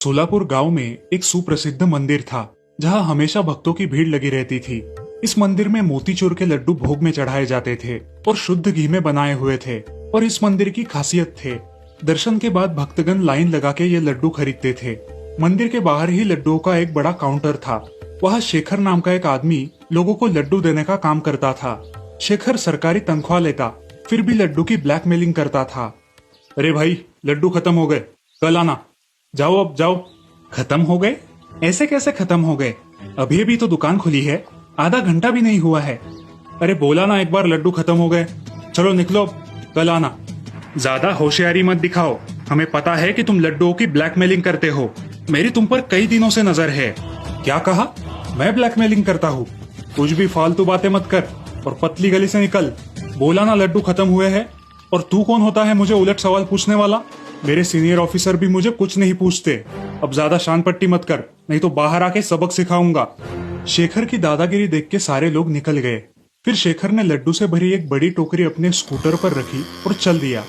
सोलापुर गांव में एक सुप्रसिद्ध मंदिर था जहां हमेशा भक्तों की भीड़ लगी रहती थी। इस मंदिर में मोतीचूर के लड्डू भोग में चढ़ाए जाते थे और शुद्ध घी में बनाए हुए थे। और इस मंदिर की खासियत थे, दर्शन के बाद भक्तगण लाइन लगा के ये लड्डू खरीदते थे। मंदिर के बाहर ही लड्डुओं का एक बड़ा काउंटर था। वहाँ शेखर नाम का एक आदमी लोगों को लड्डू देने का काम करता था। शेखर सरकारी तनख्वाह लेता, फिर भी लड्डू की ब्लैकमेलिंग करता था। अरे भाई, लड्डू खत्म हो गए, कल आना। जाओ अब जाओ। खत्म हो गए? ऐसे कैसे खत्म हो गए? अभी अभी तो दुकान खुली है, आधा घंटा भी नहीं हुआ है। अरे बोला ना एक बार लड्डू खत्म हो गए। चलो निकलो, कल आना। ज्यादा होशियारी मत दिखाओ, हमें पता है कि तुम लड्डुओं की ब्लैकमेलिंग करते हो। मेरी तुम पर कई दिनों से नजर है। क्या कहा? मैं ब्लैकमेलिंग करता हूँ? कुछ भी फालतू बातें मत कर और पतली गली से निकल। बोला ना लड्डू खत्म हुए हैं। और तू कौन होता है मुझे उलट सवाल पूछने वाला? मेरे सीनियर ऑफिसर भी मुझे कुछ नहीं पूछते। अब ज्यादा शान पट्टी मत कर, नहीं तो बाहर आके सबक सिखाऊंगा। शेखर की दादागिरी देख के सारे लोग निकल गए। फिर शेखर ने लड्डू से भरी एक बड़ी टोकरी अपने स्कूटर पर रखी और चल दिया।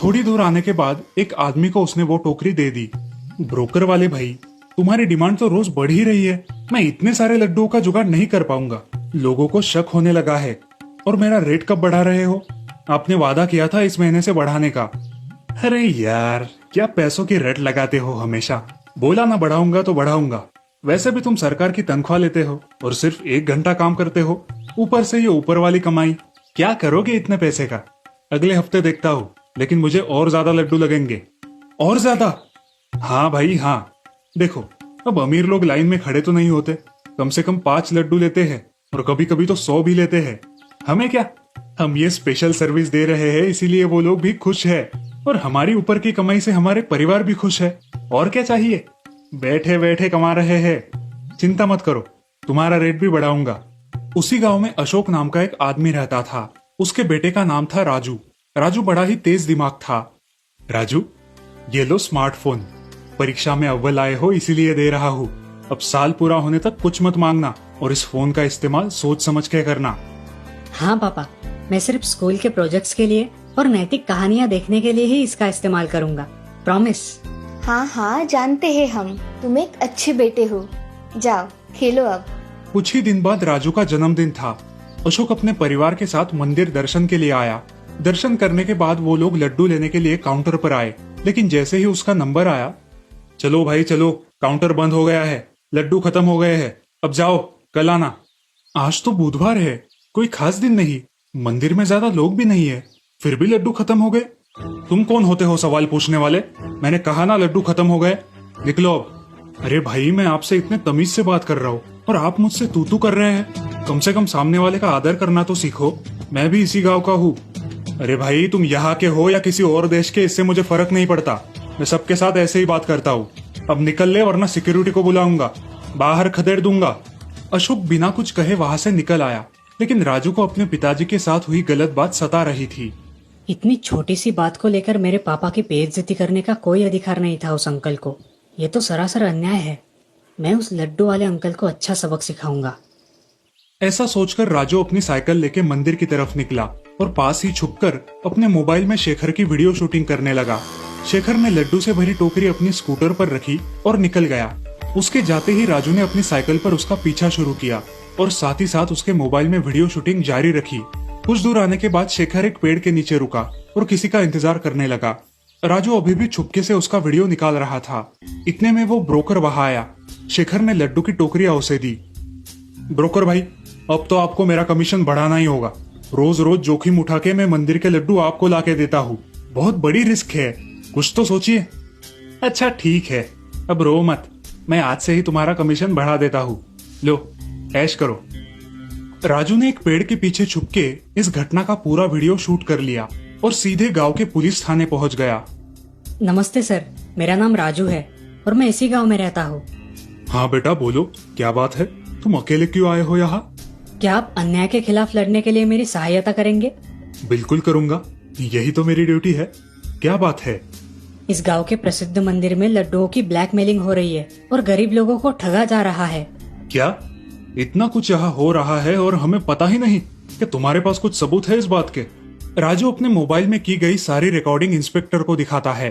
थोड़ी दूर आने के बाद एक आदमी को उसने वो टोकरी दे दी। ब्रोकर वाले भाई, तुम्हारी डिमांड तो रोज बढ़ ही रही है। मैं इतने सारे लड्डुओं का जुगाड़ नहीं कर पाऊंगा। लोगों को शक होने लगा है। और मेरा रेट कब बढ़ा रहे हो? आपने वादा किया था इस महीने से बढ़ाने का। अरे यार, क्या पैसों की रट लगाते हो हमेशा। बोला ना बढ़ाऊंगा तो बढ़ाऊंगा। वैसे भी तुम सरकार की तनख्वाह लेते हो और सिर्फ 1 घंटा काम करते हो, ऊपर से ये ऊपर वाली कमाई। क्या करोगे इतने पैसे का? अगले हफ्ते देखता हूँ, लेकिन मुझे और ज्यादा लड्डू लगेंगे। और ज्यादा? हाँ भाई हाँ। देखो, अब अमीर लोग लाइन में खड़े तो नहीं होते, कम से कम 5 लड्डू लेते हैं और कभी कभी तो 100 भी लेते हैं। हमें क्या, हम ये स्पेशल सर्विस दे रहे हैं, इसीलिए वो लोग भी खुश है और हमारी ऊपर की कमाई से हमारे परिवार भी खुश है। और क्या चाहिए? बैठे बैठे कमा रहे हैं। चिंता मत करो, तुम्हारा रेट भी बढ़ाऊंगा। उसी गांव में अशोक नाम का एक आदमी रहता था। उसके बेटे का नाम था राजू। राजू बड़ा ही तेज दिमाग था। राजू, ये लो स्मार्टफोन। परीक्षा में अव्वल आए हो इसीलिए दे रहा हूँ। अब साल पूरा होने तक कुछ मत मांगना और इस फोन का इस्तेमाल सोच समझ के करना। हाँ पापा, मैं सिर्फ स्कूल के प्रोजेक्ट्स के लिए और नैतिक कहानियाँ देखने के लिए ही इसका इस्तेमाल करूँगा। प्रॉमिस। हाँ हाँ, जानते हैं हम, तुम एक अच्छे बेटे हो। जाओ खेलो अब। कुछ ही दिन बाद राजू का जन्मदिन था। अशोक अपने परिवार के साथ मंदिर दर्शन के लिए आया। दर्शन करने के बाद वो लोग लड्डू लेने के लिए काउंटर पर आए, लेकिन जैसे ही उसका नंबर आया, चलो भाई चलो, काउंटर बंद हो गया है, लड्डू खत्म हो गए हैं, अब जाओ, कल आना। आज तो बुधवार है, कोई खास दिन नहीं, मंदिर में ज्यादा लोग भी नहीं है, फिर भी लड्डू खत्म हो गए। तुम कौन होते हो सवाल पूछने वाले? मैंने कहा ना लड्डू खत्म हो गए, निकलो अब। अरे भाई, मैं आपसे इतने तमीज से बात कर रहा हूँ और आप मुझसे तू तू कर रहे हैं। कम से कम सामने वाले का आदर करना तो सीखो। मैं भी इसी गाँव का हूँ। अरे भाई, तुम यहाँ के हो या किसी और देश के, इससे मुझे फर्क नहीं पड़ता। मैं सबके साथ ऐसे ही बात करता हूँ। अब निकल ले, वरना सिक्योरिटी को बुलाऊंगा, बाहर खदेड़ दूंगा। अशोक बिना कुछ कहे वहां से निकल आया, लेकिन राजू को अपने पिताजी के साथ हुई गलत बात सता रही थी। इतनी छोटी सी बात को लेकर मेरे पापा की बेइज्जती करने का कोई अधिकार नहीं था उस अंकल को। ये तो सरासर अन्याय है। मैं उस लड्डू वाले अंकल को अच्छा सबक सिखाऊंगा। ऐसा सोचकर राजू अपनी साइकिल लेके मंदिर की तरफ निकला और पास ही छुपकर अपने मोबाइल में शेखर की वीडियो शूटिंग करने लगा। शेखर ने लड्डू से भरी टोकरी अपनी स्कूटर पर रखी और निकल गया। उसके जाते ही राजू ने अपनी साइकिल पर उसका पीछा शुरू किया और साथ ही साथ उसके मोबाइल में वीडियो शूटिंग जारी रखी। कुछ दूर आने के बाद शेखर एक पेड़ के नीचे रुका और किसी का इंतजार करने लगा। राजू अभी भी छुपके से उसका वीडियो निकाल रहा था। इतने में वो ब्रोकर वहां आया। शेखर ने लड्डू की टोकरियां उसे दी। ब्रोकर भाई, अब तो आपको मेरा कमीशन बढ़ाना ही होगा। रोज रोज जोखिम उठा के मैं मंदिर के लड्डू आपको लाके देता हूँ। बहुत बड़ी रिस्क है, कुछ तो सोचिए। अच्छा ठीक है, अब रो मत, मैं आज से ही तुम्हारा कमीशन बढ़ा देता हूँ। लो, ऐश करो। राजू ने एक पेड़ के पीछे छुपके इस घटना का पूरा वीडियो शूट कर लिया और सीधे गांव के पुलिस थाने पहुंच गया। नमस्ते सर, मेरा नाम राजू है और मैं इसी गांव में रहता हूँ। हाँ बेटा बोलो, क्या बात है? तुम अकेले क्यों आए हो यहाँ? क्या आप अन्याय के खिलाफ लड़ने के लिए मेरी सहायता करेंगे? बिल्कुल करूंगा, यही तो मेरी ड्यूटी है। क्या बात है? इस गांव के प्रसिद्ध मंदिर में लड्डुओं की ब्लैकमेलिंग हो रही है और गरीब लोगों को ठगा जा रहा है। क्या इतना कुछ यहाँ हो रहा है और हमें पता ही नहीं? कि तुम्हारे पास कुछ सबूत है इस बात के? राजू अपने मोबाइल में की गई सारी रिकॉर्डिंग इंस्पेक्टर को दिखाता है।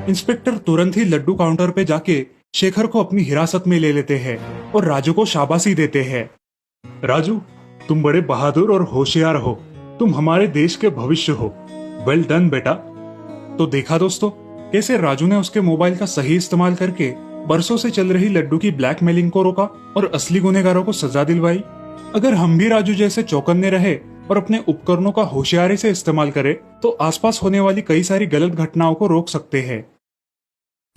इंस्पेक्टर तुरंत ही लड्डू काउंटर पे जाके शेखर को अपनी हिरासत में ले लेते हैं और राजू को शाबाशी देते हैं। राजू, तुम बड़े बहादुर और होशियार हो, तुम हमारे देश के भविष्य हो। वेल डन बेटा। तो देखा दोस्तों, कैसे राजू ने उसके मोबाइल का सही इस्तेमाल करके बरसों से चल रही लड्डू की ब्लैकमेलिंग को रोका और असली गुनहगारों को सजा दिलवाई। अगर हम भी राजू जैसे चौकन्ने रहे और अपने उपकरणों का होशियारी से इस्तेमाल करें तो आसपास होने वाली कई सारी गलत घटनाओं को रोक सकते हैं।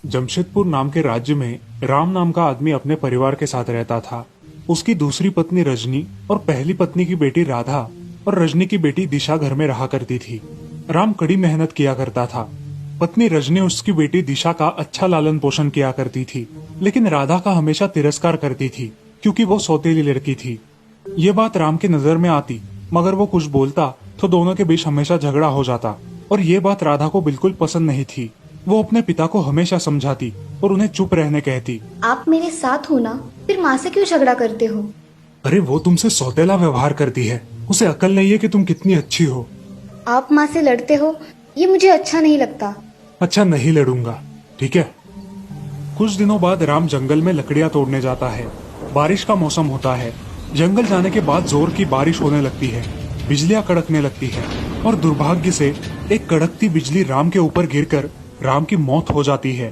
जमशेदपुर नाम के राज्य में राम नाम का आदमी अपने परिवार के साथ रहता था। उसकी दूसरी पत्नी रजनी और पहली पत्नी की बेटी राधा और रजनी की बेटी दिशा घर में रहा करती थी। राम कड़ी मेहनत किया करता था। पत्नी रजनी उसकी बेटी दिशा का अच्छा लालन पोषण किया करती थी, लेकिन राधा का हमेशा तिरस्कार करती थी क्योंकि वो सौतेली लड़की थी। ये बात राम की नजर में आती, मगर वो कुछ बोलता तो दोनों के बीच हमेशा झगड़ा हो जाता और ये बात राधा को बिल्कुल पसंद नहीं थी। वो अपने पिता को हमेशा समझाती और उन्हें चुप रहने कहती। आप मेरे साथ हो ना, फिर माँ से क्यों झगड़ा करते हो? अरे वो तुमसे सौतेला व्यवहार करती है, उसे अकल नहीं है कि तुम कितनी अच्छी हो। आप माँ से लड़ते हो, ये मुझे अच्छा नहीं लगता। अच्छा, नहीं लड़ूंगा, ठीक है। कुछ दिनों बाद राम जंगल में लकड़ियां तोड़ने जाता है। बारिश का मौसम होता है। जंगल जाने के बाद जोर की बारिश होने लगती है, बिजलियां कड़कने लगती है और दुर्भाग्य से एक कड़कती बिजली राम के ऊपर गिरकर राम की मौत हो जाती है।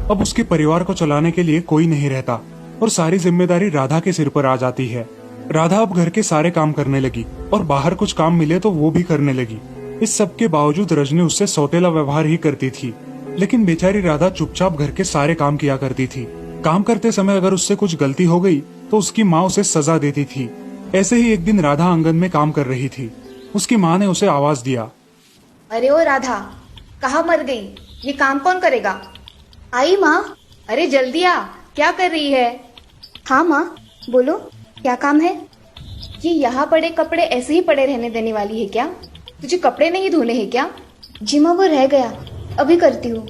अब उसके परिवार को चलाने के लिए कोई नहीं रहता और सारी जिम्मेदारी राधा के सिर पर आ जाती है। राधा अब घर के सारे काम करने लगी और बाहर कुछ काम मिले तो वो भी करने लगी। इस सब के बावजूद रजनी उससे सौतेला व्यवहार ही करती थी, लेकिन बेचारी राधा चुपचाप घर के सारे काम किया करती थी। काम करते समय अगर उससे कुछ गलती हो गई तो उसकी माँ उसे सजा देती थी। ऐसे ही एक दिन राधा आंगन में काम कर रही थी। उसकी माँ ने उसे आवाज दिया, अरे ओ राधा, कहाँ मर गई? ये काम कौन करेगा? आई माँ, अरे जल्दी आ, क्या कर रही है? हाँ माँ, बोलो क्या काम है? ये यहाँ पड़े कपड़े ऐसे ही पड़े रहने देने वाली है क्या? तुझे कपड़े नहीं धोने हैं क्या? जी माँ, वो रह गया, अभी करती हूँ।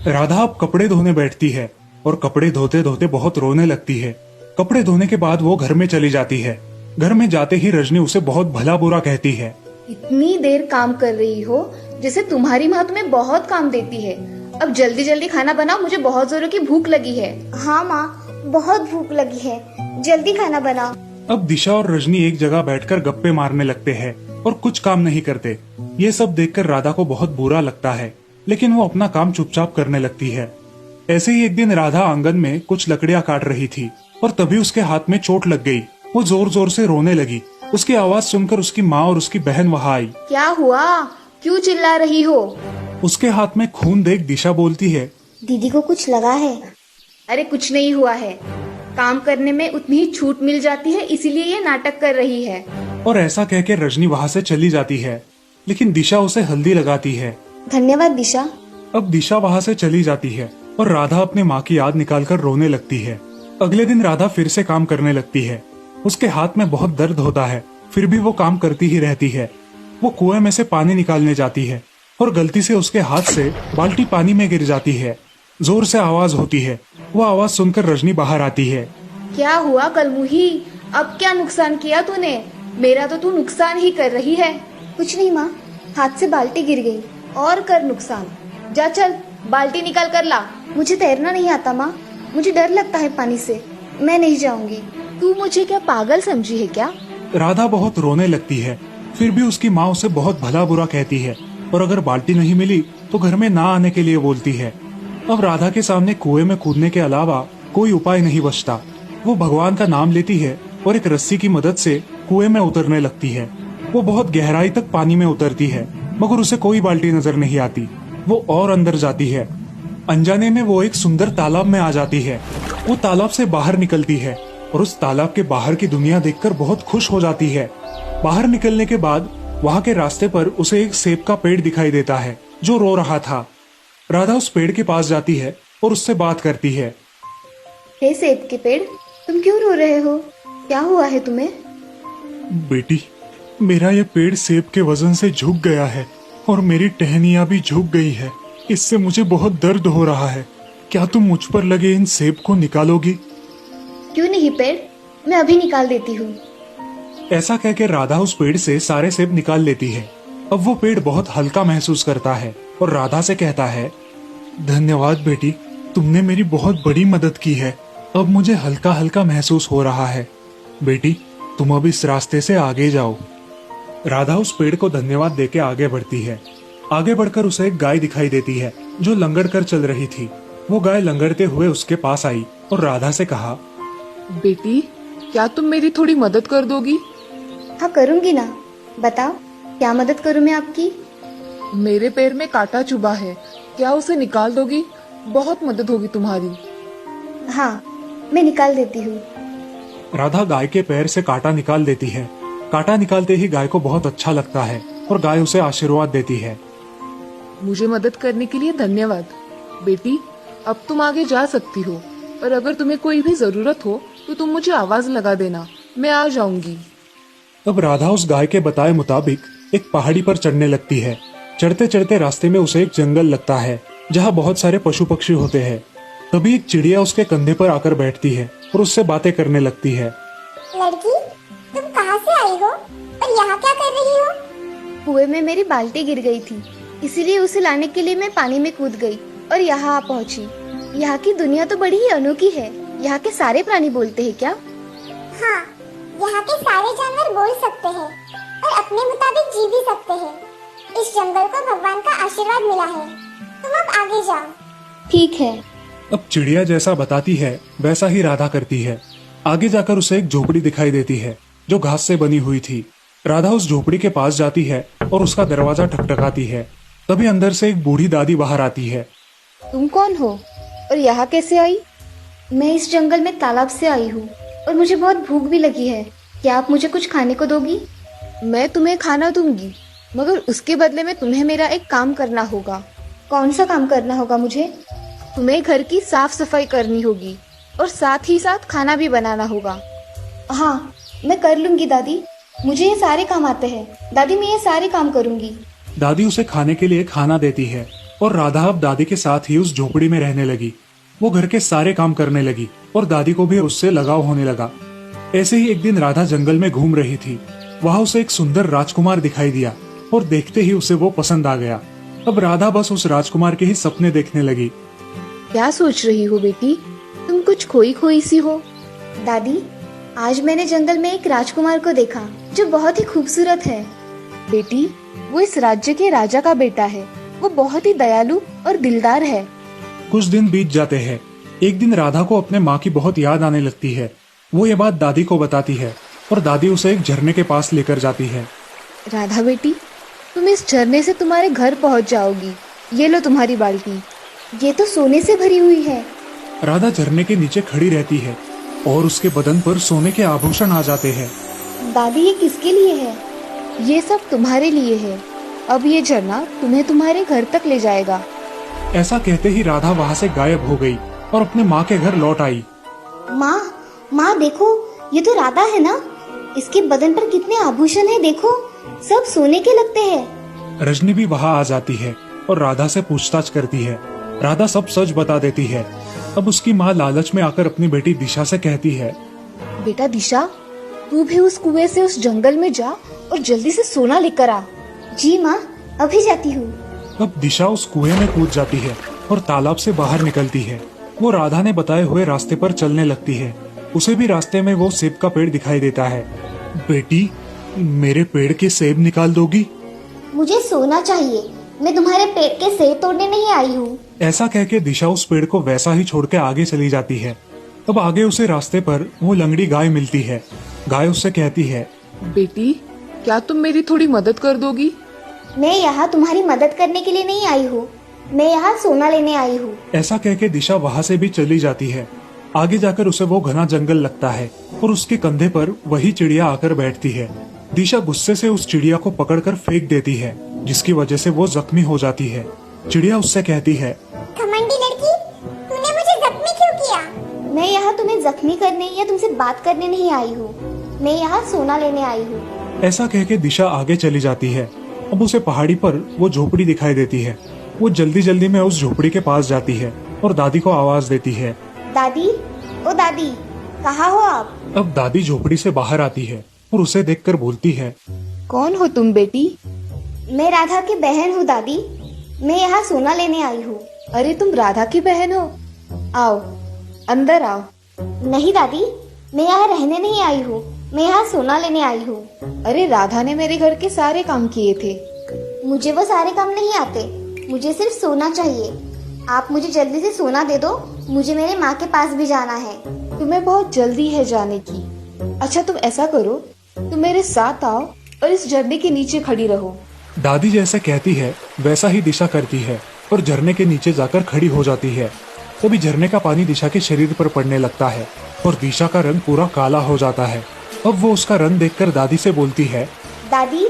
राधा अब कपड़े धोने बैठती है और कपड़े धोते धोते बहुत रोने लगती है। कपड़े धोने के बाद वो घर में चली जाती है। घर में जाते ही रजनी उसे बहुत भला बुरा कहती है। इतनी देर काम कर रही हो जैसे तुम्हारी माँ तुम्हें बहुत काम देती है। अब जल्दी जल्दी खाना बनाओ, मुझे बहुत जोरों की भूख लगी है। हाँ माँ, बहुत भूख लगी है, जल्दी खाना बनाओ। अब दिशा और रजनी एक जगह बैठकर गप्पे मारने लगते हैं और कुछ काम नहीं करते। ये सब देखकर राधा को बहुत बुरा लगता है, लेकिन वो अपना काम चुपचाप करने लगती है। ऐसे ही एक दिन राधा आंगन में कुछ लकड़ियां काट रही थी और तभी उसके हाथ में चोट लग गई। वो जोर जोर से रोने लगी। उसकी आवाज सुनकर उसकी माँ और उसकी बहन वहाँ आई। क्या हुआ, क्यों चिल्ला रही हो? उसके हाथ में खून देख दिशा बोलती है, दीदी को कुछ लगा है। अरे कुछ नहीं हुआ है, काम करने में उतनी ही छूट मिल जाती है, इसीलिए ये नाटक कर रही है। और ऐसा कह के रजनी वहाँ से चली जाती है, लेकिन दिशा उसे हल्दी लगाती है। धन्यवाद दिशा। अब दिशा वहाँ से चली जाती है और राधा अपने माँ की याद निकालकर रोने लगती है। अगले दिन राधा फिर से काम करने लगती है। उसके हाथ में बहुत दर्द होता है, फिर भी वो काम करती ही रहती है। वो कुएं में से पानी निकालने जाती है और गलती से उसके हाथ से बाल्टी पानी में गिर जाती है। जोर से आवाज होती है। वो आवाज सुनकर रजनी बाहर आती है। क्या हुआ कलमुही, अब क्या नुकसान किया तूने? मेरा तो तू नुकसान ही कर रही है। कुछ नहीं माँ, हाथ से बाल्टी गिर गई। और कर नुकसान, जा चल बाल्टी निकाल कर ला। मुझे तैरना नहीं आता माँ, मुझे डर लगता है पानी से, मैं नहीं जाऊंगी। तू मुझे क्या पागल समझी है क्या? राधा बहुत रोने लगती है, फिर भी उसकी माँ उसे बहुत भला बुरा कहती है और अगर बाल्टी नहीं मिली तो घर में ना आने के लिए बोलती है। अब राधा के सामने कुएं में कूदने के अलावा कोई उपाय नहीं बचता। वो भगवान का नाम लेती है और एक रस्सी की मदद से कुएं में उतरने लगती है। वो बहुत गहराई तक पानी में उतरती है, मगर उसे कोई बाल्टी नजर नहीं आती। वो और अंदर जाती है। अनजाने में वो एक सुंदर तालाब में आ जाती है। वो तालाब से बाहर निकलती है और उस तालाब के बाहर की दुनिया देखकर बहुत खुश हो जाती है। बाहर निकलने के बाद वहाँ के रास्ते पर उसे एक सेब का पेड़ दिखाई देता है जो रो रहा था। राधा उस पेड़ के पास जाती है और उससे बात करती है। हे सेब के पेड़, तुम क्यों रो रहे हो? क्या हुआ है तुम्हें? बेटी, मेरा ये पेड़ सेब के वजन से झुक गया है और मेरी टहनियाँ भी झुक गई है। इससे मुझे बहुत दर्द हो रहा है। क्या तुम मुझ पर लगे इन सेब को निकालोगी? क्यों नहीं पेड़, मैं अभी निकाल देती हूँ। ऐसा कहकर राधा उस पेड़ से सारे सेब निकाल लेती है। अब वो पेड़ बहुत हल्का महसूस करता है और राधा से कहता है, धन्यवाद बेटी, तुमने मेरी बहुत बड़ी मदद की है। अब मुझे हल्का हल्का महसूस हो रहा है। बेटी, तुम अब इस रास्ते से आगे जाओ। राधा उस पेड़ को धन्यवाद देके आगे बढ़ती है। आगे बढ़कर उसे एक गाय दिखाई देती है जो लंगड़ कर चल रही थी। वो गाय लंगड़ते हुए उसके पास आई और राधा से कहा, बेटी, क्या तुम मेरी थोड़ी मदद कर दोगी? हाँ करूंगी ना, बताओ क्या मदद करूं मैं आपकी। मेरे पैर में कांटा चुभा है, क्या उसे निकाल दोगी? बहुत मदद होगी तुम्हारी। हाँ मैं निकाल देती हूँ। राधा गाय के पैर से कांटा निकाल देती है। कांटा निकालते ही गाय को बहुत अच्छा लगता है और गाय उसे आशीर्वाद देती है। मुझे मदद करने के लिए धन्यवाद। बेटी, अब तुम आगे जा सकती हो, और अगर तुम्हें कोई भी जरूरत हो तो तुम मुझे आवाज लगा देना, मैं आ जाऊंगी। अब राधा उस गाय के बताए मुताबिक एक पहाड़ी पर चढ़ने लगती है। चढ़ते चढ़ते रास्ते में उसे एक जंगल लगता है जहाँ बहुत सारे पशु पक्षी होते हैं। तभी एक चिड़िया उसके कंधे पर आकर बैठती है और उससे बातें करने लगती है। लड़की, तुम कहाँ से आई हो और यहाँ क्या कर रही हो? कुएं में मेरी बाल्टी गिर गई थी, इसीलिए उसे लाने के लिए मैं पानी में कूद गई और यहाँ आ पहुँची। यहाँ की दुनिया तो बड़ी ही अनोखी है। यहाँ के सारे प्राणी बोलते हैं क्या? हाँ, यहाँ के सारे जानवर बोल सकते हैं और अपने मुताबिक जी भी सकते हैं। इस जंगल को भगवान का आशीर्वाद मिला है। तुम अब आगे जाओ। ठीक है। अब चिड़िया जैसा बताती है वैसा ही राधा करती है। आगे जाकर उसे एक झोपड़ी दिखाई देती है जो घास से बनी हुई थी। राधा उस झोपड़ी के पास जाती है और उसका दरवाजा ठकठकाती है। तभी अंदर से एक बूढ़ी दादी बाहर आती है। तुम कौन हो और यहाँ कैसे आई? मैं इस जंगल में तालाब से आई हूँ और मुझे बहुत भूख भी लगी है। क्या आप मुझे कुछ खाने को दोगी? मैं तुम्हें खाना दूंगी, मगर उसके बदले में तुम्हें मेरा एक काम करना होगा। कौन सा काम करना होगा मुझे? तुम्हें घर की साफ सफाई करनी होगी और साथ ही साथ खाना भी बनाना होगा। हाँ मैं कर लूंगी दादी, मुझे ये सारे काम आते हैं। दादी मैं ये सारे काम करूंगी। दादी उसे खाने के लिए खाना देती है और राधा अब दादी के साथ ही उस झोपड़ी में रहने लगी। वो घर के सारे काम करने लगी और दादी को भी उससे लगाव होने लगा। ऐसे ही एक दिन राधा जंगल में घूम रही थी। वहाँ उसे एक सुंदर राजकुमार दिखाई दिया और देखते ही उसे वो पसंद आ गया। अब राधा बस उस राजकुमार के ही सपने देखने लगी। क्या सोच रही हो बेटी? तुम कुछ खोई खोई सी हो। दादी, आज मैंने जंगल में एक राजकुमार को देखा जो बहुत ही खूबसूरत है। बेटी, वो इस राज्य के राजा का बेटा है। वो बहुत ही दयालु और दिलदार है। कुछ दिन बीत जाते हैं। एक दिन राधा को अपने माँ की बहुत याद आने लगती है। वो ये बात दादी को बताती है और दादी उसे एक झरने के पास लेकर जाती है। राधा बेटी, तुम इस झरने से तुम्हारे घर पहुंच जाओगी। ये लो तुम्हारी बाल्टी, ये तो सोने से भरी हुई है। राधा झरने के नीचे खड़ी रहती है और उसके बदन पर सोने के आभूषण आ जाते हैं। दादी, ये किसके लिए है? ये सब तुम्हारे लिए है। अब ये झरना तुम्हें तुम्हारे घर तक ले जाएगा। ऐसा कहते ही राधा वहाँ से गायब हो गई और अपने माँ के घर लौट आई। माँ देखो, ये तो राधा है ना? इसके बदन पर कितने आभूषण है, देखो, सब सोने के लगते हैं। रजनी भी वहाँ आ जाती है और राधा से पूछताछ करती है। राधा सब सच बता देती है। अब उसकी माँ लालच में आकर अपनी बेटी दिशा से कहती है, बेटा दिशा, तू भी उस कुएं से उस जंगल में जा और जल्दी से सोना लेकर आ। जी माँ, अभी जाती हूँ। अब दिशा उस कुएं में कूद जाती है और तालाब से बाहर निकलती है। वो राधा ने बताए हुए रास्ते पर चलने लगती है। उसे भी रास्ते में वो सेब का पेड़ दिखाई देता है। बेटी, मेरे पेड़ के सेब निकाल दोगी? मुझे सोना चाहिए, मैं तुम्हारे पेड़ के सेब तोड़ने नहीं आई हूँ। ऐसा कह के दिशा उस पेड़ को वैसा ही छोड़ के आगे चली जाती है। अब आगे उसे रास्ते पर वो लंगड़ी गाय मिलती है। गाय उससे कहती है, बेटी, क्या तुम मेरी थोड़ी मदद कर दोगी? मैं यहाँ तुम्हारी मदद करने के लिए नहीं आई हूँ, मैं यहाँ सोना लेने आई हूँ। ऐसा कह के दिशा वहाँ से भी चली जाती है। आगे जाकर उसे वो घना जंगल लगता है और उसके कंधे पर वही चिड़िया आकर बैठती है। दिशा गुस्से से उस चिड़िया को पकड़कर फेंक देती है, जिसकी वजह से वो जख्मी हो जाती है। चिड़िया उससे कहती है, घमंडी लड़की, तूने मुझे जख्मी क्यों किया? मैं यहाँ तुम्हें जख्मी करने या तुमसे बात करने नहीं आई हूँ, मैं यहाँ सोना लेने आई हूँ। ऐसा कह के दिशा आगे चली जाती है। अब उसे पहाड़ी पर वो झोपड़ी दिखाई देती है। वो जल्दी जल्दी में उस झोपड़ी के पास जाती है और दादी को आवाज देती है, दादी, ओ दादी, कहाँ हो आप? अब दादी झोपड़ी से बाहर आती है और उसे देखकर बोलती है, कौन हो तुम बेटी? मैं राधा की बहन हूँ दादी, मैं यहाँ सोना लेने आई हूँ। अरे तुम राधा की बहन हो? आओ, अंदर आओ। नहीं दादी, मैं यहाँ रहने नहीं आई हूँ, मैं यहाँ सोना लेने आई हूँ। अरे राधा ने मेरे घर के सारे काम किए थे। मुझे वो सारे काम नहीं आते, मुझे सिर्फ सोना चाहिए। आप मुझे जल्दी से सोना दे दो, मुझे मेरे माँ के पास भी जाना है। तुम्हें बहुत जल्दी है जाने की। अच्छा तुम ऐसा करो, तुम मेरे साथ आओ और इस झरने के नीचे खड़ी रहो। दादी जैसे कहती है वैसा ही दिशा करती है और झरने के नीचे जाकर खड़ी हो जाती है। तभी झरने का पानी दिशा के शरीर पर पड़ने लगता है और दिशा का रंग पूरा काला हो जाता है। अब वो उसका रंग देखकर दादी से बोलती है, दादी,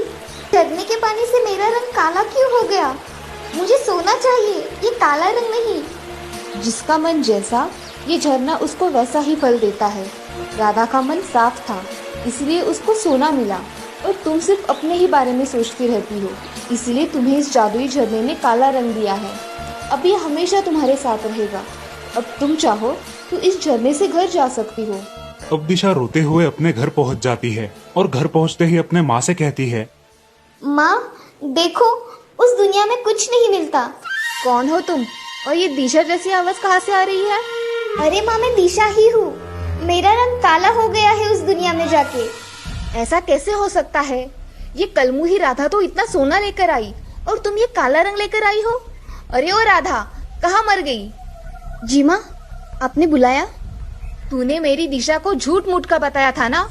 झरने के पानी से मेरा रंग काला क्यों हो गया? मुझे सोना चाहिए, ये काला रंग नहीं। जिसका मन जैसा, ये झरना उसको वैसा ही फल देता है। राधा का मन साफ था, इसलिए उसको सोना मिला, और तुम सिर्फ अपने ही बारे में सोचती रहती हो, इसलिए तुम्हें इस जादुई झरने ने काला रंग दिया है। अब ये हमेशा तुम्हारे साथ रहेगा। अब तुम चाहो तो इस झरने से घर जा सकती हो। अब दिशा रोते हुए अपने घर पहुंच जाती है और घर पहुंचते ही अपने माँ से कहती है, माँ देखो, उस दुनिया में कुछ नहीं मिलता। कौन हो तुम, और ये दिशा जैसी आवाज कहाँ से आ रही है? अरे माँ, मैं दिशा ही हूँ। मेरा रंग काला हो गया है उस दुनिया में जाके। ऐसा कैसे हो सकता है? ये कलमू ही राधा तो इतना सोना लेकर आई, और तुम ये काला रंग लेकर आई हो। अरे ओ राधा, कहाँ मर गई? जी माँ, आपने बुलाया? तूने मेरी दिशा को झूठ मूठ का बताया था ना?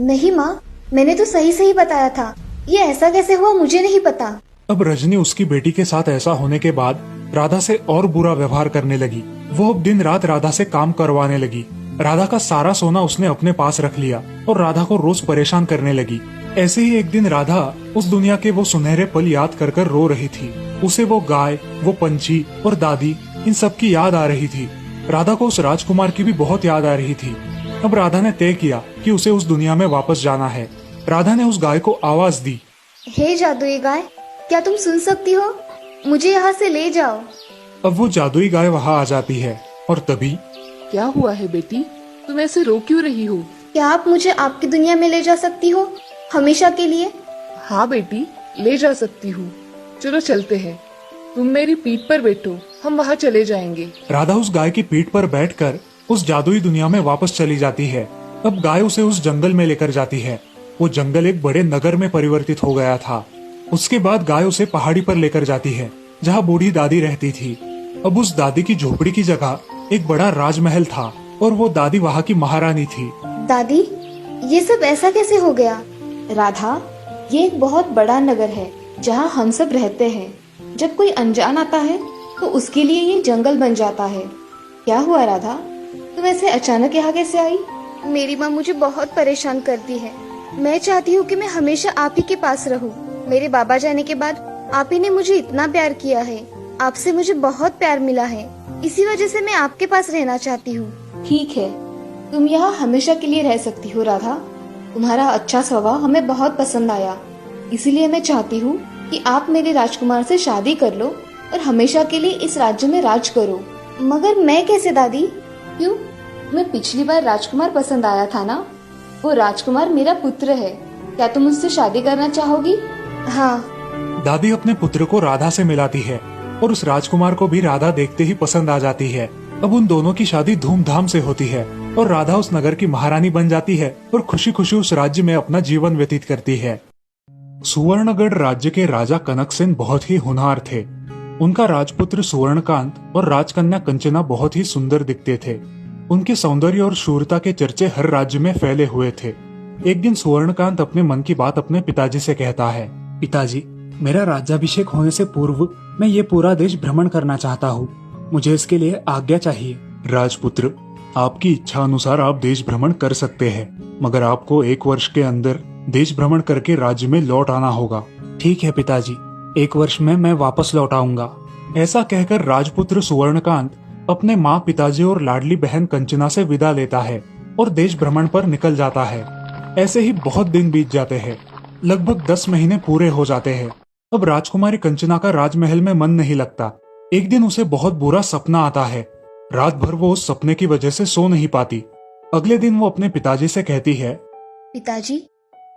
नहीं माँ, मैंने तो सही सही बताया था। ये ऐसा कैसे हुआ मुझे नहीं पता। अब रजनी उसकी बेटी के साथ ऐसा होने के बाद राधा से और बुरा व्यवहार करने लगी। वो अब दिन रात राधा से काम करवाने लगी। राधा का सारा सोना उसने अपने पास रख लिया और राधा को रोज परेशान करने लगी। ऐसे ही एक दिन राधा उस दुनिया के वो सुनहरे पल याद कर कर रो रही थी। उसे वो गाय, वो पंछी और दादी, इन सब की याद आ रही थी। राधा को उस राजकुमार की भी बहुत याद आ रही थी। अब राधा ने तय किया कि उसे उस दुनिया में वापस जाना है। राधा ने उस गाय को आवाज दी, हे जादुई गाय, क्या तुम सुन सकती हो? मुझे यहाँ से ले जाओ। अब वो जादुई गाय वहाँ आ जाती है और तभी क्या हुआ है बेटी, तुम ऐसे रो क्यों रही हो? क्या आप मुझे आपकी दुनिया में ले जा सकती हो, हमेशा के लिए? हाँ बेटी, ले जा सकती हूँ। चलो चलते हैं, तुम मेरी पीठ पर बैठो, हम वहाँ चले जाएंगे। राधा उस गाय की पीठ पर बैठकर उस जादुई दुनिया में वापस चली जाती है। अब गाय उसे उस जंगल में लेकर जाती है। वो जंगल एक बड़े नगर में परिवर्तित हो गया था। उसके बाद गाय उसे पहाड़ी पर लेकर जाती है जहाँ बूढ़ी दादी रहती थी। अब उस दादी की झोपड़ी की जगह एक बड़ा राजमहल था और वो दादी वहाँ की महारानी थी। दादी, ये सब ऐसा कैसे हो गया? राधा, ये एक बहुत बड़ा नगर है जहाँ हम सब रहते हैं। जब कोई अनजान आता है तो उसके लिए ये जंगल बन जाता है। क्या हुआ राधा, तुम ऐसे अचानक यहाँ कैसे आई? मेरी माँ मुझे बहुत परेशान करती है। मैं चाहती हूँ कि मैं हमेशा आप ही के पास रहूँ। मेरे बाबा जाने के बाद आप ही ने मुझे इतना प्यार किया है। आपसे मुझे बहुत प्यार मिला है, इसी वजह से मैं आपके पास रहना चाहती हूँ। ठीक है, तुम यहाँ हमेशा के लिए रह सकती हो राधा। तुम्हारा अच्छा स्वभाव हमें बहुत पसंद आया, इसीलिए मैं चाहती हूँ कि आप मेरे राजकुमार से शादी कर लो और हमेशा के लिए इस राज्य में राज करो। मगर मैं कैसे दादी? क्यों? तुम्हें पिछली बार राजकुमार पसंद आया था ना? वो राजकुमार मेरा पुत्र है। क्या तुम उससे शादी करना चाहोगी? हाँ। दादी अपने पुत्र को राधा से मिलाती है और उस राजकुमार को भी राधा देखते ही पसंद आ जाती है। अब उन दोनों की शादी धूमधाम से होती है और राधा उस नगर की महारानी बन जाती है और खुशी खुशी उस राज्य में अपना जीवन व्यतीत करती है। सुवर्णगढ़ राज्य के राजा कनकसेन बहुत ही होनहार थे। उनका राजपुत्र सुवर्णकांत और राजकन्या कंचना बहुत ही सुंदर दिखते थे। उनके सौंदर्य और शूरता के चर्चे हर राज्य में फैले हुए थे। एक दिन सुवर्णकांत अपने मन की बात अपने पिताजी से कहता है, पिताजी, मेरा राज्याभिषेक होने से पूर्व मैं ये पूरा देश भ्रमण करना चाहता हूँ। मुझे इसके लिए आज्ञा चाहिए। राजपुत्र, आपकी इच्छा अनुसार आप देश भ्रमण कर सकते हैं, मगर आपको 1 वर्ष के अंदर देश भ्रमण करके राज्य में लौट आना होगा। ठीक है पिताजी, 1 वर्ष में मैं वापस लौट आऊंगा। ऐसा कहकर राजपुत्र सुवर्णकांत अपने माँ, पिताजी और लाडली बहन कंचना से विदा लेता है और देश भ्रमण पर निकल जाता है। ऐसे ही बहुत दिन बीत जाते हैं। लगभग 10 महीने पूरे हो जाते हैं। अब राजकुमारी कंचना का राजमहल में मन नहीं लगता। एक दिन उसे बहुत बुरा सपना आता है। रात भर वो उस सपने की वजह से सो नहीं पाती। अगले दिन वो अपने पिताजी से कहती है, पिताजी,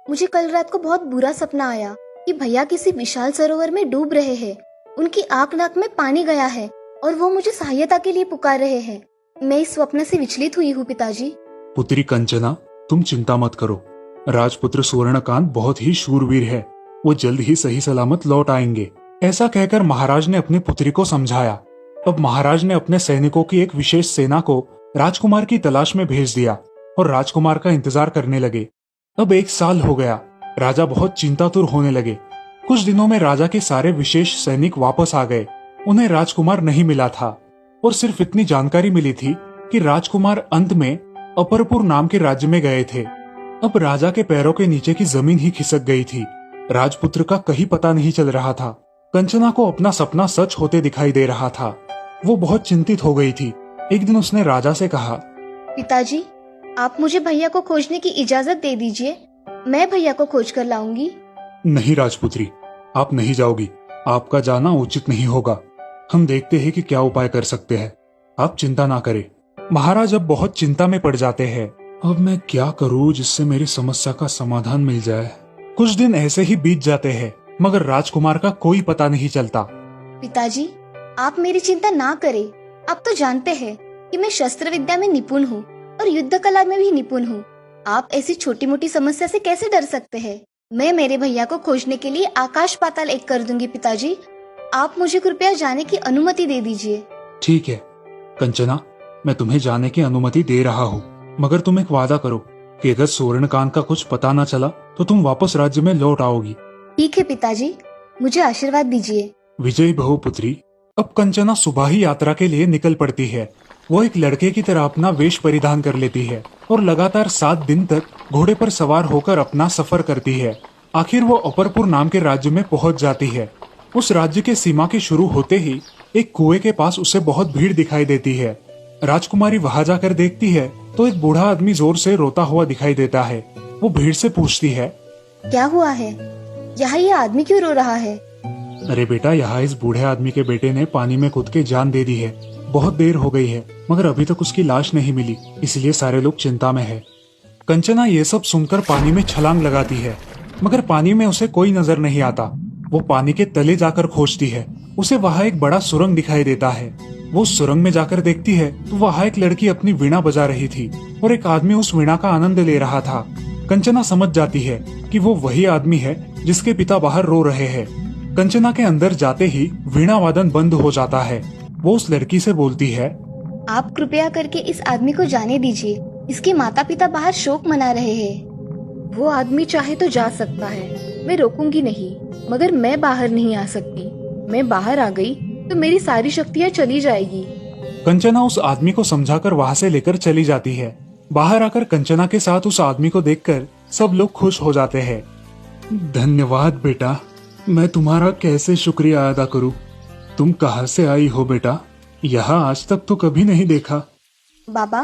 मुझे कल रात को बहुत बुरा सपना आया कि भैया किसी विशाल सरोवर में डूब रहे हैं। उनकी आंख नाक में पानी गया है और वो मुझे सहायता के लिए पुकार रहे हैं। मैं इस स्वप्न से विचलित हुई हूँ पिताजी। पुत्री कंचना, तुम चिंता मत करो। राजपुत्र सुवर्णकांत बहुत ही शूरवीर है, वो जल्द ही सही सलामत लौट आएंगे। ऐसा कहकर महाराज ने अपनी पुत्री को समझाया। अब महाराज ने अपने सैनिकों की एक विशेष सेना को राजकुमार की तलाश में भेज दिया और राजकुमार का इंतजार करने लगे। अब 1 साल हो गया। राजा बहुत चिंतातुर होने लगे। कुछ दिनों में राजा के सारे विशेष सैनिक वापस आ गए। उन्हें राजकुमार नहीं मिला था और सिर्फ इतनी जानकारी मिली थी कि राजकुमार अंत में अपरपुर नाम के राज्य में गए थे। अब राजा के पैरों के नीचे की जमीन ही खिसक गई थी। राजपुत्र का कहीं पता नहीं चल रहा था। कंचना को अपना सपना सच होते दिखाई दे रहा था। वो बहुत चिंतित हो गई थी। एक दिन उसने राजा से कहा, पिताजी, आप मुझे भैया को खोजने की इजाजत दे दीजिए। मैं भैया को खोज कर लाऊंगी। नहीं राजपुत्री, आप नहीं जाओगी। आपका जाना उचित नहीं होगा। हम देखते हैं कि क्या उपाय कर सकते हैं। आप चिंता ना करें। महाराज अब बहुत चिंता में पड़ जाते हैं। अब मैं क्या करूं जिससे मेरी समस्या का समाधान मिल जाए। कुछ दिन ऐसे ही बीत जाते हैं, मगर राजकुमार का कोई पता नहीं चलता। पिताजी, आप मेरी चिंता ना करें। आप तो जानते हैं कि मैं शस्त्र विद्या में निपुण हूँ और युद्ध कला में भी निपुण हूँ। आप ऐसी छोटी मोटी समस्या से कैसे डर सकते हैं? मैं मेरे भैया को खोजने के लिए आकाश पाताल एक कर दूंगी पिताजी। आप मुझे कृपया जाने की अनुमति दे दीजिए। ठीक है कंचना, मैं तुम्हें जाने की अनुमति दे रहा हूँ, मगर तुम एक वादा करो कि अगर सुवर्णकांत का कुछ पता न चला तो तुम वापस राज्य में लौट आओगी। ठीक है पिताजी, मुझे आशीर्वाद दीजिए। विजयी भव पुत्री। अब कंचना सुबह ही यात्रा के लिए निकल पड़ती है। वो एक लड़के की तरह अपना वेश परिधान कर लेती है और लगातार 7 दिन तक घोड़े पर सवार होकर अपना सफर करती है। आखिर वो अपरपुर नाम के राज्य में पहुंच जाती है। उस राज्य के सीमा के शुरू होते ही एक कुएं के पास उसे बहुत भीड़ दिखाई देती है। राजकुमारी वहां जाकर देखती है तो एक बूढ़ा आदमी जोर से रोता हुआ दिखाई देता है। वो भीड़ से पूछती है, क्या हुआ है? यहाँ ये आदमी क्यों रो रहा है? अरे बेटा, यहाँ इस बूढ़े आदमी के बेटे ने पानी में कूद के जान दे दी है। बहुत देर हो गई है, मगर अभी तक उसकी लाश नहीं मिली, इसलिए सारे लोग चिंता में है। कंचना ये सब सुनकर पानी में छलांग लगाती है, मगर पानी में उसे कोई नजर नहीं आता। वो पानी के तले जाकर खोजती है। उसे वहाँ एक बड़ा सुरंग दिखाई देता है। वो सुरंग में जाकर देखती है तो वहाँ एक लड़की अपनी वीणा बजा रही थी और एक आदमी उस वीणा का आनंद ले रहा था। कंचना समझ जाती है कि वो वही आदमी है जिसके पिता बाहर रो रहे हैं। कंचना के अंदर जाते ही वीणा वादन बंद हो जाता है। वो उस लड़की से बोलती है, आप कृपया करके इस आदमी को जाने दीजिए। इसके माता पिता बाहर शोक मना रहे हैं। वो आदमी चाहे तो जा सकता है, मैं रोकूंगी नहीं, मगर मैं बाहर नहीं आ सकती। मैं बाहर आ गई तो मेरी सारी शक्तियाँ चली जाएगी। कंचना उस आदमी को समझाकर वहाँ से लेकर चली जाती है। बाहर आकर कंचना के साथ उस आदमी को देखकर सब लोग खुश हो जाते हैं। धन्यवाद बेटा, मैं तुम्हारा कैसे शुक्रिया अदा करूं? तुम कहाँ से आई हो बेटा? यहाँ आज तक तो कभी नहीं देखा। बाबा,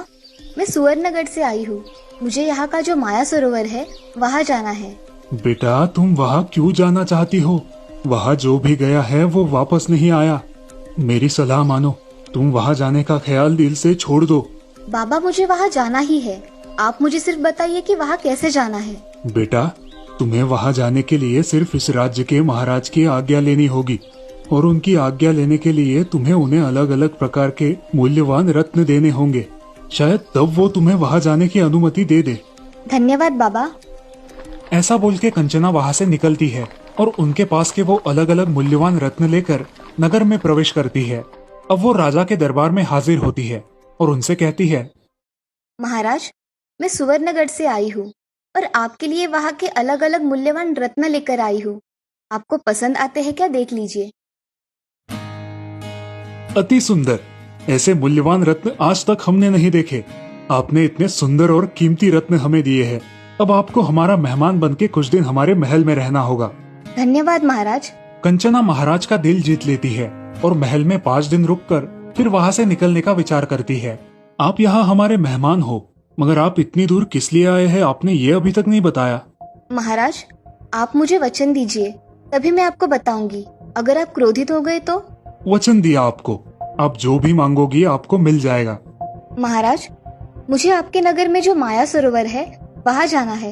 मैं सुवर्णगढ़ से आई हूँ। मुझे यहाँ का जो माया सरोवर है वहाँ जाना है। बेटा, तुम वहाँ क्यों जाना चाहती हो? वहाँ जो भी गया है वो वापस नहीं आया। मेरी सलाह मानो, तुम वहाँ जाने का ख्याल दिल से छोड़ दो। बाबा, मुझे वहाँ जाना ही है। आप मुझे सिर्फ बताइए कि वहाँ कैसे जाना है। बेटा, तुम्हें वहाँ जाने के लिए सिर्फ इस राज्य के महाराज की आज्ञा लेनी होगी और उनकी आज्ञा लेने के लिए तुम्हें उन्हें अलग अलग प्रकार के मूल्यवान रत्न देने होंगे। शायद तब वो तुम्हें वहाँ जाने की अनुमति दे दे। धन्यवाद बाबा। ऐसा बोल के कंचना वहाँ से निकलती है और उनके पास के वो अलग अलग मूल्यवान रत्न लेकर नगर में प्रवेश करती है। अब वो राजा के दरबार में हाजिर होती है और उनसे कहती है, महाराज, मैं सुवर्णगढ़ से आई हूँ और आपके लिए वहाँ के अलग अलग मूल्यवान रत्न लेकर आई हूँ। आपको पसंद आते हैं क्या? देख लीजिए। अति सुंदर। ऐसे मूल्यवान रत्न आज तक हमने नहीं देखे। आपने इतने सुंदर और कीमती रत्न हमें दिए हैं। अब आपको हमारा मेहमान बनके कुछ दिन हमारे महल में रहना होगा। धन्यवाद महाराज। कंचना महाराज का दिल जीत लेती है और महल में 5 दिन रुककर फिर वहाँ से निकलने का विचार करती है। आप यहाँ हमारे मेहमान हो, मगर आप इतनी दूर किस लिए आए हैं? आपने ये अभी तक नहीं बताया। महाराज, आप मुझे वचन दीजिए, तभी मैं आपको बताऊंगी। अगर आप क्रोधित हो गए तो? वचन दिया आपको, आप जो भी मांगोगी आपको मिल जाएगा। महाराज, मुझे आपके नगर में जो माया सरोवर है वहाँ जाना है।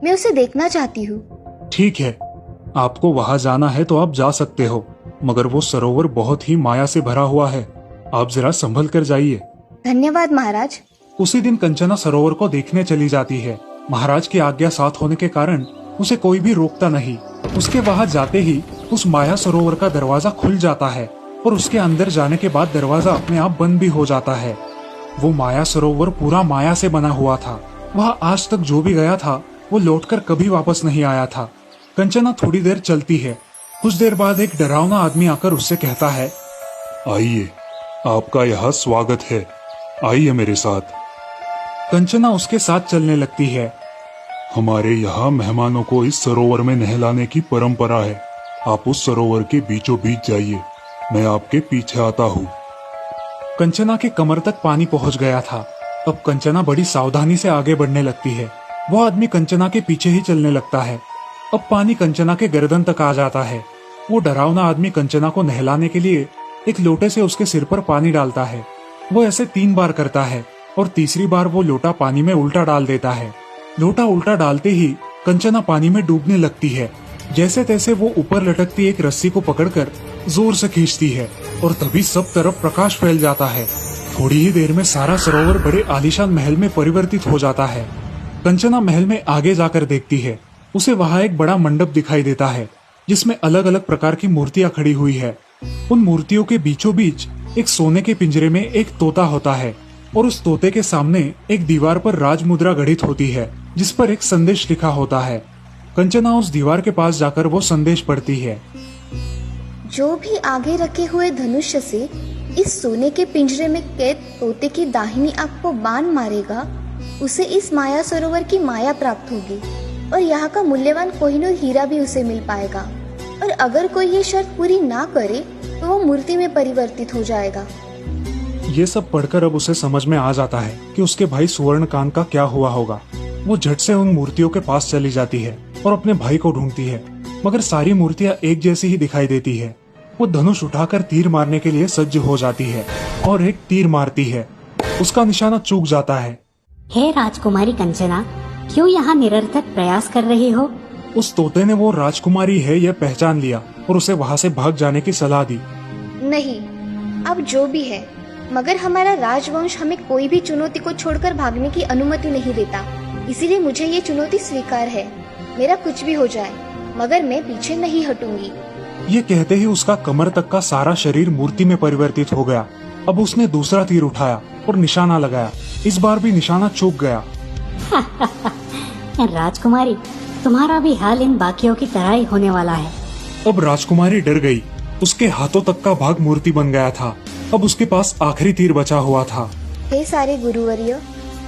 मैं उसे देखना चाहती हूँ। ठीक है, आपको वहाँ जाना है तो आप जा सकते हो, मगर वो सरोवर बहुत ही माया से भरा हुआ है। आप जरा संभल कर जाइए। धन्यवाद महाराज। उसी दिन कंचना सरोवर को देखने चली जाती है। महाराज की आज्ञा साथ होने के कारण उसे कोई भी रोकता नहीं। उसके वहां जाते ही उस माया सरोवर का दरवाजा खुल जाता है और उसके अंदर जाने के बाद दरवाजा अपने आप बंद भी हो जाता है। वो माया सरोवर पूरा माया से बना हुआ था। वहाँ आज तक जो भी गया था वो लौटकर कभी वापस नहीं आया था। कंचना थोड़ी देर चलती है। कुछ देर बाद एक डरावना आदमी आकर उससे कहता है, आइए, आपका यहाँ स्वागत है, आइए मेरे साथ। कंचना उसके साथ चलने लगती है। हमारे यहाँ मेहमानों को इस सरोवर में नहलाने की परंपरा है। आप उस सरोवर के बीचों बीच जाइए, मैं आपके पीछे आता हूँ। कंचना के कमर तक पानी पहुँच गया था। अब कंचना बड़ी सावधानी से आगे बढ़ने लगती है। वो आदमी कंचना के पीछे ही चलने लगता है। अब पानी कंचना के गर्दन तक आ जाता है। वो डरावना आदमी कंचना को नहलाने के लिए एक लोटे से उसके सिर पर पानी डालता है। वो ऐसे 3 बार करता है और तीसरी बार वो लोटा पानी में उल्टा डाल देता है। लोटा उल्टा डालते ही कंचना पानी में डूबने लगती है। जैसे तैसे वो ऊपर लटकती एक रस्सी को पकड़कर जोर से खींचती है और तभी सब तरफ प्रकाश फैल जाता है। थोड़ी ही देर में सारा सरोवर बड़े आलीशान महल में परिवर्तित हो जाता है। कंचना महल में आगे जाकर देखती है। उसे वहाँ एक बड़ा मंडप दिखाई देता है जिसमें अलग अलग प्रकार की मूर्तियां खड़ी हुई है। उन मूर्तियों के बीचों बीच एक सोने के पिंजरे में एक तोता होता है और उस तोते के सामने एक दीवार पर राज मुद्रा गढ़ित होती है जिस पर एक संदेश लिखा होता है। कंचना उस दीवार के पास जाकर वो संदेश पढ़ती है। जो भी आगे रखे हुए धनुष्य से इस सोने के पिंजरे में कैद तोते की दाहिनी आंख को बाण मारेगा, उसे इस माया सरोवर की माया प्राप्त होगी और यहाँ का मूल्यवान कोहिनूर हीरा भी उसे मिल पाएगा। और अगर कोई ये शर्त पूरी ना करे तो वो मूर्ति में परिवर्तित हो जाएगा। ये सब पढ़कर अब उसे समझ में आ जाता है कि उसके भाई सुवर्णकांत का क्या हुआ होगा। वो झट से उन मूर्तियों के पास चली जाती है और अपने भाई को ढूंढती है, मगर सारी मूर्तियाँ एक जैसी ही दिखाई देती है। वो धनुष उठाकर तीर मारने के लिए सज्ज हो जाती है और एक तीर मारती है। उसका निशाना चूक जाता है। हे राजकुमारी कंचना, क्यों यहाँ निरर्थक प्रयास कर रही हो? उस तोते ने वो राजकुमारी है यह पहचान लिया और उसे वहाँ से भाग जाने की सलाह दी। नहीं, अब जो भी है, मगर हमारा राजवंश हमें कोई भी चुनौती को छोड़कर भागने की अनुमति नहीं देता। इसीलिए मुझे ये चुनौती स्वीकार है। मेरा कुछ भी हो जाए, मगर मैं पीछे नहीं हटूंगी। ये कहते ही उसका कमर तक का सारा शरीर मूर्ति में परिवर्तित हो गया। अब उसने दूसरा तीर उठाया और निशाना लगाया। इस बार भी निशाना चूक गया। राजकुमारी, तुम्हारा भी हाल इन बाकियों की तरह ही होने वाला है। अब राजकुमारी डर गई। उसके हाथों तक का भाग मूर्ति बन गया था। अब उसके पास आखिरी तीर बचा हुआ था। हे सारे गुरुवर्य,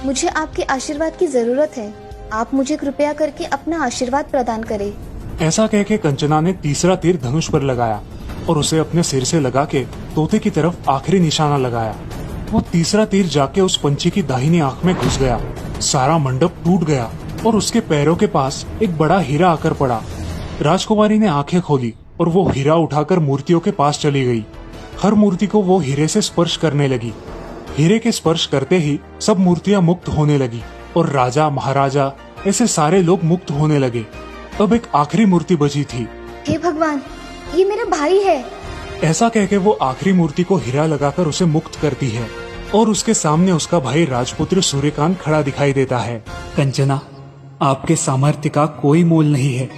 मुझे आपके आशीर्वाद की जरूरत है। आप मुझे कृपया करके अपना आशीर्वाद प्रदान करें। ऐसा कह के कंचना ने तीसरा तीर धनुष पर लगाया और उसे अपने सिर से लगा के तोते की तरफ आखिरी निशाना लगाया। वो तीसरा तीर जाके उस पंछी की दाहिनी आंख में घुस गया। सारा मंडप टूट गया और उसके पैरों के पास एक बड़ा हीरा आकर पड़ा। राजकुमारी ने आंखें खोली और वो हीरा उठाकर मूर्तियों के पास चली गई। हर मूर्ति को वो हीरे से स्पर्श करने लगी। हीरे के स्पर्श करते ही सब मूर्तियां मुक्त होने लगी और राजा महाराजा ऐसे सारे लोग मुक्त होने लगे। अब एक आखिरी मूर्ति बची थी। हे भगवान, ये मेरा भाई है। ऐसा कह के वो आखिरी मूर्ति को हीरा लगाकर उसे मुक्त करती है और उसके सामने उसका भाई राजपुत्र सूर्यकांत खड़ा दिखाई देता है। कंचना, आपके सामर्थ्य का कोई मोल नहीं है।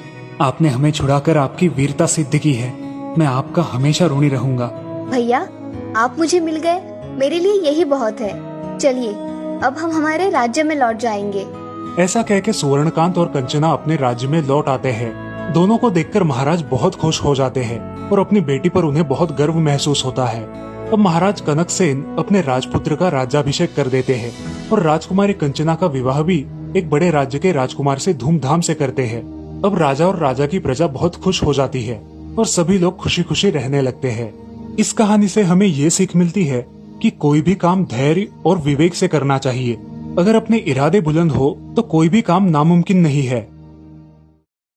आपने हमें छुड़ाकर आपकी वीरता सिद्ध की है। मैं आपका हमेशा ऋणी रहूंगा। भैया, आप मुझे मिल गए, मेरे लिए यही बहुत है। चलिए, अब हम हमारे राज्य में लौट जाएंगे। ऐसा कह के सुवर्णकांत और कंचना अपने राज्य में लौट आते हैं। दोनों को देखकर महाराज बहुत खुश हो जाते हैं और अपनी बेटी पर उन्हें बहुत गर्व महसूस होता है। अब महाराज कनकसेन अपने राजपुत्र का राज्याभिषेक कर देते हैं और राजकुमारी कंचना का विवाह भी एक बड़े राज्य के राजकुमार से धूमधाम से करते हैं। अब राजा और राजा की प्रजा बहुत खुश हो जाती है और सभी लोग खुशी खुशी रहने लगते हैं। इस कहानी से हमें ये सीख मिलती है कि कोई भी काम धैर्य और विवेक से करना चाहिए। अगर अपने इरादे बुलंद हो तो कोई भी काम नामुमकिन नहीं है।